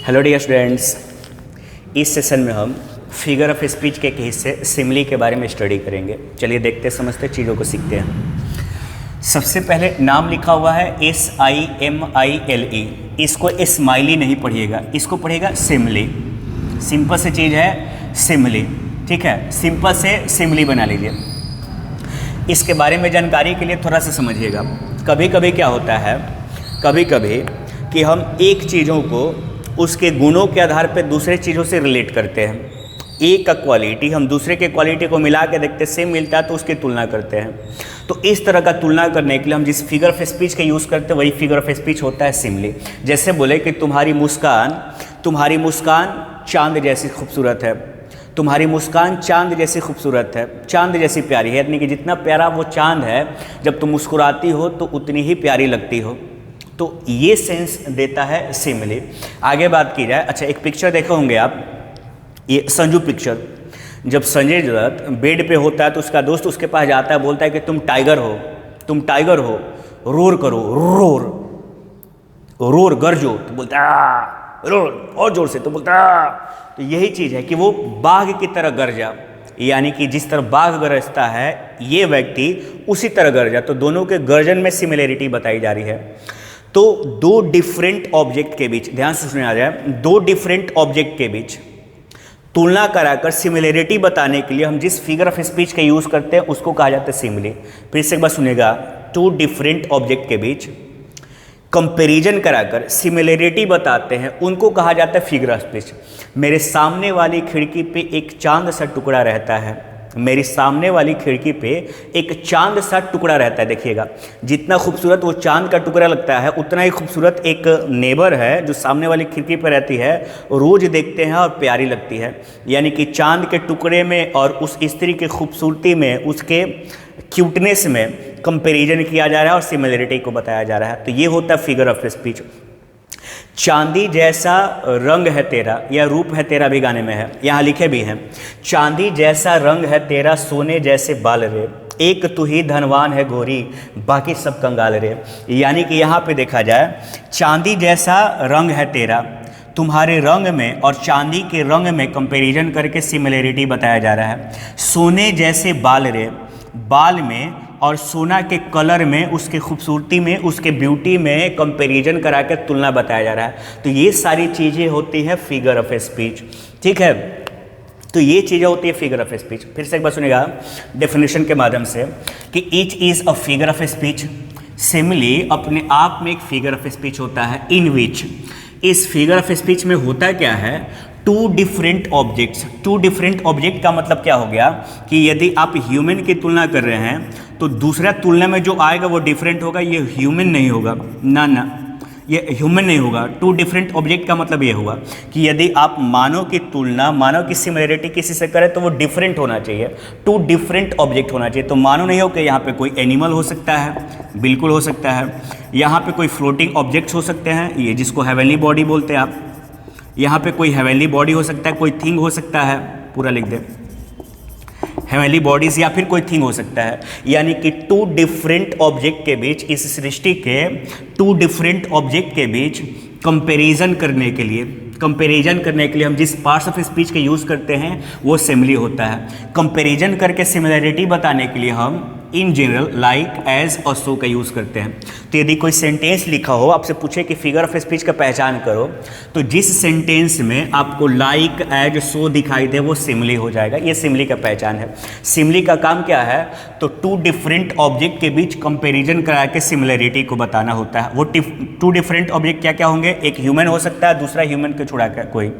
Hello dear students, इस session में हम फिगर ऑफ स्पीच के एक हिस्से सिमिली के बारे में स्टडी करेंगे। चलिए देखते समझते चीज़ों को सीखते हैं। सबसे पहले नाम लिखा हुआ है SIMILE। इसको स्माइली नहीं पढ़िएगा, इसको पढ़िएगा सिमिली। सिंपल से चीज़ है सिमिली, ठीक है। सिंपल से सिमिली बना लीजिए। इसके बारे में जानकारी के लिए थोड़ा सा समझिएगा। कभी कभी क्या होता है, कभी कभी कि हम एक चीज़ों को उसके गुणों के आधार पर दूसरे चीज़ों से रिलेट करते हैं। एक का क्वालिटी हम दूसरे के क्वालिटी को मिला के देखते सेम मिलता है तो उसकी तुलना करते हैं। तो इस तरह का तुलना करने के लिए हम जिस फिगर ऑफ स्पीच का यूज़ करते हैं वही फिगर ऑफ स्पीच होता है सिमिली। जैसे बोले कि तुम्हारी मुस्कान चांद जैसी खूबसूरत है, तुम्हारी मुस्कान चांद जैसी खूबसूरत है, चांद जैसी प्यारी है। यानी कि जितना प्यारा वो चांद है, जब तुम मुस्कुराती हो तो उतनी ही प्यारी लगती हो। तो ये सेंस देता है सिमिली। आगे बात की जाए, अच्छा एक पिक्चर देखे होंगे आप, ये संजू पिक्चर। जब संजय दत्त बेड पे होता है तो उसका दोस्त उसके पास जाता है, बोलता है कि तुम टाइगर हो, रोर करो, रोर गरजो। तो बोलता है रोर और जोर से, तो बोलता है। तो यही चीज़ है कि वो बाघ की तरह गरजा, यानी कि जिस तरह बाघ गरजता है ये व्यक्ति उसी तरह गरजा। तो दोनों के गर्जन में सिमिलरिटी बताई जा रही है। तो दो डिफरेंट ऑब्जेक्ट के बीच, ध्यान से सुना जाए, दो डिफरेंट ऑब्जेक्ट के बीच तुलना कराकर सिमिलरिटी बताने के लिए हम जिस फिगर ऑफ स्पीच का यूज़ करते हैं उसको कहा जाता है सिमिली। फिर से एक बार सुनिएगा, टू डिफरेंट ऑब्जेक्ट के बीच कंपैरिजन कराकर सिमिलरिटी बताते हैं उनको कहा जाता है फिगर ऑफ स्पीच। मेरे सामने वाली खिड़की पे एक चांद सा टुकड़ा रहता है, मेरी सामने वाली खिड़की पे एक चांद सा टुकड़ा रहता है। देखिएगा, जितना खूबसूरत वो चांद का टुकड़ा लगता है उतना ही खूबसूरत एक नेबर है जो सामने वाली खिड़की पर रहती है, रोज़ देखते हैं और प्यारी लगती है। यानी कि चांद के टुकड़े में और उस स्त्री की खूबसूरती में, उसके क्यूटनेस में कंपैरिजन किया जा रहा है और सिमिलरिटी को बताया जा रहा है। तो ये होता है फिगर ऑफ स्पीच। चांदी जैसा रंग है तेरा, या रूप है तेरा भी गाने में है, यहाँ लिखे भी हैं। चांदी जैसा रंग है तेरा, सोने जैसे बाल रे, एक तू ही धनवान है गोरी, बाकी सब कंगाल रे। यानी कि यहाँ पे देखा जाए, चांदी जैसा रंग है तेरा, तुम्हारे रंग में और चांदी के रंग में कंपैरिजन करके सिमिलरिटी बताया जा रहा है। सोने जैसे बाल रे, बाल में और सोना के कलर में, उसके खूबसूरती में, उसके ब्यूटी में कंपैरिजन करा के तुलना बताया जा रहा है। तो ये सारी चीज़ें होती है फिगर ऑफ स्पीच, ठीक है। तो ये चीज़ें होती है फिगर ऑफ स्पीच। फिर से एक बार सुनिएगा डेफिनेशन के माध्यम से कि each is a figure of speech. Simile अपने आप में एक फिगर ऑफ स्पीच होता है, इन विच, इस फिगर ऑफ स्पीच में होता क्या है, two different objects. Two different object का मतलब क्या हो गया कि यदि आप ह्यूमन की तुलना कर रहे हैं तो दूसरा तुलना में जो आएगा वो डिफरेंट होगा, ये ह्यूमन नहीं होगा, ना ये ह्यूमन नहीं होगा। टू डिफरेंट ऑब्जेक्ट का मतलब ये हुआ कि यदि आप मानव की तुलना, मानव की सिमिलरिटी किसी से करें तो वो डिफरेंट होना चाहिए, टू डिफरेंट ऑब्जेक्ट होना चाहिए। तो मानो नहीं हो कि यहाँ पे कोई एनिमल हो सकता है, बिल्कुल हो सकता है। यहाँ पे कोई फ्लोटिंग ऑब्जेक्ट्स हो सकते हैं, ये जिसको हेवनली बॉडी बोलते हैं आप। यहाँ पे कोई हेवनली बॉडी हो सकता है, कोई थिंग हो सकता है, पूरा लिख दे, हेवनली बॉडीज, या फिर कोई थिंग हो सकता है। यानी कि टू डिफरेंट ऑब्जेक्ट के बीच, इस सृष्टि के टू डिफरेंट ऑब्जेक्ट के बीच कंपैरिजन करने के लिए हम जिस पार्ट्स ऑफ स्पीच का यूज़ करते हैं वो सिमिली होता है। कंपैरिजन करके सिमिलरिटी बताने के लिए हम इन जनरल लाइक, एज और सो का यूज़ करते हैं। तो यदि कोई सेंटेंस लिखा हो, आपसे पूछे कि फिगर ऑफ स्पीच का पहचान करो, तो जिस सेंटेंस में आपको लाइक, एज, सो दिखाई दे वो सिमिली हो जाएगा। ये सिमिली का पहचान है। सिमिली का काम क्या है, तो टू डिफरेंट ऑब्जेक्ट के बीच कंपैरिजन करा के सिमिलरिटी को बताना होता है। वो टू डिफरेंट ऑब्जेक्ट क्या क्या होंगे, एक ह्यूमन हो सकता है, दूसरा ह्यूमन को छुड़ा कर कोई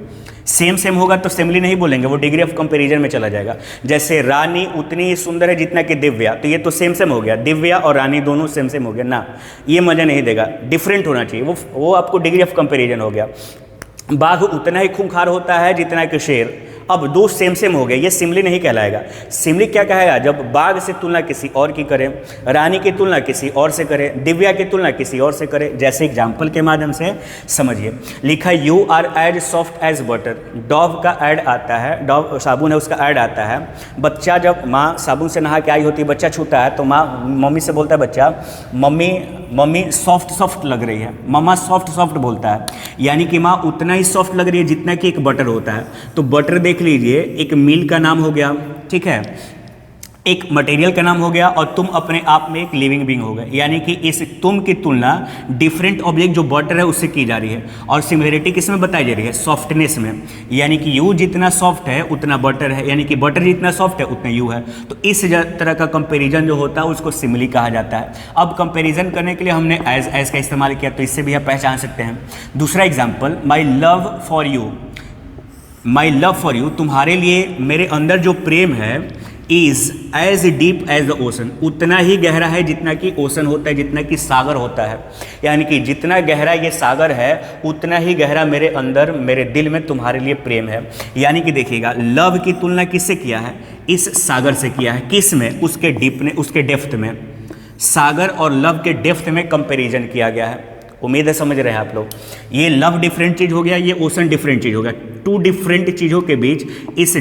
सेम होगा तो सिमिली नहीं बोलेंगे, वो डिग्री ऑफ कंपैरिजन में चला जाएगा। जैसे रानी उतनी ही सुंदर है जितना कि दिव्या, तो ये तो सेम हो गया, दिव्या और रानी दोनों सेम हो गया ना, ये मज़ा नहीं देगा, डिफरेंट होना चाहिए, वो आपको डिग्री ऑफ कंपैरिजन हो गया। बाघ उतना ही खूंखार होता है जितना कि शेर, अब दो सेम हो गए, ये सिमिली नहीं कहलाएगा। सिमिली क्या कहेगा, जब बाघ से तुलना किसी और की करें, रानी की तुलना किसी और से करें, दिव्या की तुलना किसी और से करें। जैसे एग्जाम्पल के माध्यम से समझिए, लिखा you are as soft as butter, Dove का ऐड आता है, डॉव साबुन है उसका ऐड आता है। बच्चा जब माँ साबुन से नहा के आई होती है, बच्चा छूता है तो माँ मम्मी से बोलता है बच्चा, मम्मी सॉफ्ट लग रही है, मम्मा सॉफ्ट बोलता है। यानी कि माँ उतना ही सॉफ्ट लग रही है जितना कि एक बटर होता है। तो बटर देख लीजिए, एक मील का नाम हो गया, ठीक है, एक मटेरियल का नाम हो गया, और तुम अपने आप में एक लिविंग बीइंग हो गए। यानी कि इस तुम की तुलना डिफरेंट ऑब्जेक्ट जो बटर है उससे की जा रही है, और सिमिलरिटी किस में बताई जा रही है? सॉफ्टनेस में। यानी कि यू जितना सॉफ्ट है उतना बटर है, यानी कि बटर जितना सॉफ्ट है उतना यू है। तो इस तरह का कंपेरिजन जो होता है उसको सिमिली कहा जाता है। अब कंपेरिजन करने के लिए हमने एज का इस्तेमाल किया, तो इससे भी आप पहचान सकते हैं। दूसरा example, my love for you, my love for you, तुम्हारे लिए मेरे अंदर जो प्रेम है, is as deep as the ocean, उतना ही गहरा है जितना कि ओशन होता है, जितना कि सागर होता है। यानी कि जितना गहरा ये सागर है उतना ही गहरा मेरे अंदर, मेरे दिल में तुम्हारे लिए प्रेम है। यानी कि देखिएगा, लव की तुलना किससे किया है? इस सागर से किया है। किस में? उसके डीप ने, उसके डेप्थ में। सागर और लव के डेप्थ में कंपैरिजन किया गया है। उम्मीद है समझ रहे हैं आप लोग। ये लव डिफरेंट चीज़ हो गया, ये ओशन डिफरेंट चीज़ हो गया। टू डिफरेंट चीज़ों के बीच इस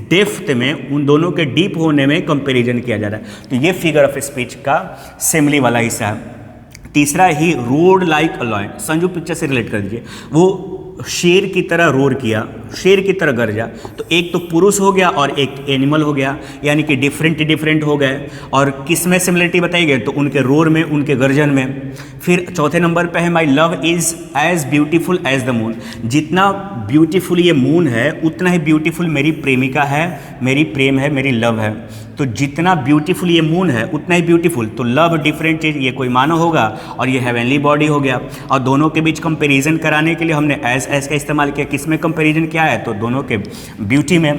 डेप्थ में, उन दोनों के डीप होने में कंपैरिजन किया जा रहा है। तो ये फिगर ऑफ स्पीच का सिमिली वाला हिस्सा है। तीसरा, he roared like a lion, Sanju picture से रिलेट कर दीजिए। वो शेर की तरह रोर किया, शेर की तरह गरजा। तो एक तो पुरुष हो गया और एक एनिमल हो गया, यानी कि डिफरेंट हो गए। और किस में सिमिलरिटी बताई गई? तो उनके रोर में, उनके गर्जन में। फिर चौथे नंबर पे है, my love is as beautiful as the moon, जितना ब्यूटीफुल ये मून है उतना ही ब्यूटीफुल मेरी प्रेमिका है, मेरी प्रेम है, मेरी लव है। तो जितना ब्यूटीफुल ये मून है उतना ही ब्यूटीफुल। तो लव डिफरेंट चीज़, ये कोई मानव होगा और ये हेवनली बॉडी हो गया। और दोनों के बीच कंपैरिजन कराने के लिए हमने एज का इस्तेमाल किया। किस में कंपैरिजन किया है? तो दोनों के ब्यूटी में।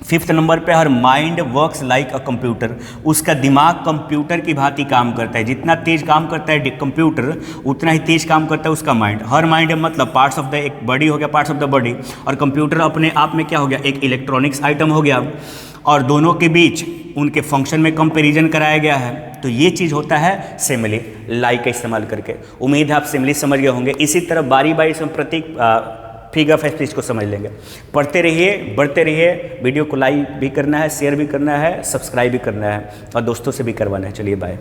फिफ्थ नंबर पे, her mind works like a computer, उसका दिमाग कंप्यूटर की भांति काम करता है। जितना तेज काम करता है कंप्यूटर उतना ही तेज काम करता है उसका माइंड। हर माइंड मतलब पार्ट्स ऑफ द, एक बॉडी हो गया, पार्ट्स ऑफ द बॉडी, और कंप्यूटर अपने आप में क्या हो गया? एक इलेक्ट्रॉनिक्स आइटम हो गया। और दोनों के बीच उनके फंक्शन में कंपैरिजन कराया गया है। तो ये चीज़ होता है सिमिली, लाइक का इस्तेमाल करके। उम्मीद है आप सिमिली समझ गए होंगे। इसी तरह बारी बारी से हम प्रत्येक फिगर ऑफ स्पीच को समझ लेंगे। पढ़ते रहिए, बढ़ते रहिए। वीडियो को लाइक भी करना है, शेयर भी करना है, सब्सक्राइब भी करना है, और दोस्तों से भी करवाना है। चलिए बाय।